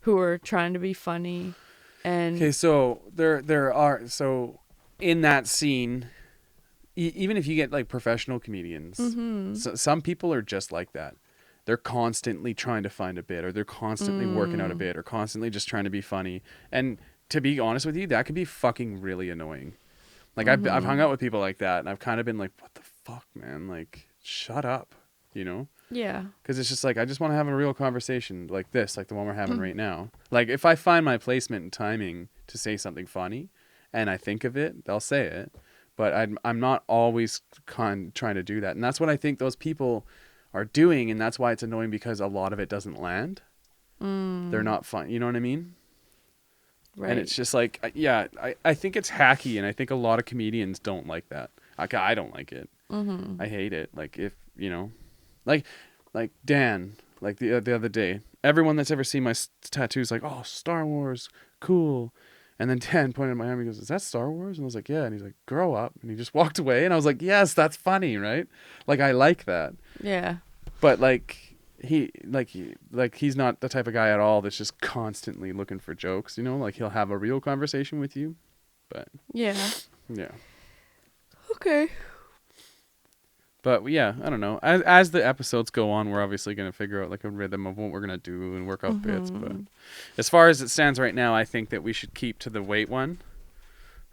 who are trying to be funny. And Okay, so there are, so in that scene, even if you get like professional comedians, mm-hmm. some people are just like that. They're constantly trying to find a bit, or they're constantly working out a bit, or constantly just trying to be funny. And to be honest with you, that could be fucking really annoying. Like I've hung out with people like that, and I've kind of been like, what the fuck, man? Like, shut up, you know? yeah. Because it's just like, I just want to have a real conversation like this, like the one we're having right now. Like if I find my placement and timing to say something funny, and I think of it, I'll say it. But I'm not always trying to do that, and that's what I think those people are doing, and that's why it's annoying, because a lot of it doesn't land. They're not fun, you know what I mean? Right. And it's just like, I think it's hacky, and I think a lot of comedians don't like that. Like, I don't like it. Mm-hmm. I hate it. Like, if, you know, like Dan, like the other day, everyone that's ever seen my tattoos, like, oh, Star Wars, cool. And then Dan pointed at my arm, he goes, is that Star Wars? And I was like, yeah. And he's like, grow up. And he just walked away. And I was like, yes, that's funny, right? Like, I like that. Yeah. But like he's not the type of guy at all that's just constantly looking for jokes, you know? Like, he'll have a real conversation with you. But Yeah. yeah. Okay. But yeah, I don't know. As the episodes go on, we're obviously going to figure out like a rhythm of what we're going to do and work out bits. But as far as it stands right now, I think that we should keep to the weight one.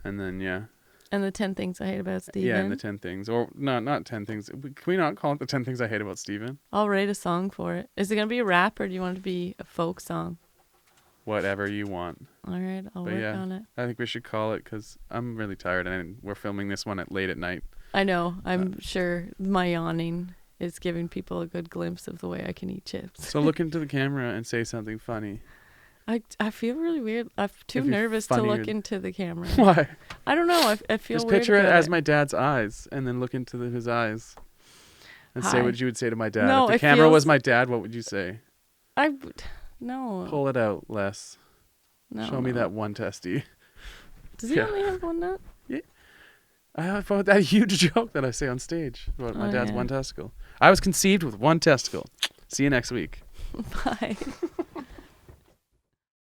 And then, yeah. And the 10 things I hate about Steven. Yeah, and the 10 things. Or no, not 10 things. Can we not call it the 10 things I hate about Steven? I'll write a song for it. Is it going to be a rap, or do you want it to be a folk song? Whatever you want. All right, I'll But work yeah, on it. I think we should call it, because I'm really tired, and we're filming this one at late at night. I know. I'm sure my yawning is giving people a good glimpse of the way I can eat chips. So look into the camera and say something funny. I feel really weird. I'm too If you're nervous to funny, look you're- into the camera. Why? I don't know. I feel Just weird picture it about as my dad's eyes, and then look into his eyes. And say Hi. what you would say to my dad. No, if the it camera was feels- my dad, what would you say? No. Pull it out, Les. No. Show me that one testy. Does he Yeah. only have one nut? I have about that huge joke that I say on stage about my Oh, dad's yeah. one testicle. I was conceived with one testicle. See you next week. Bye.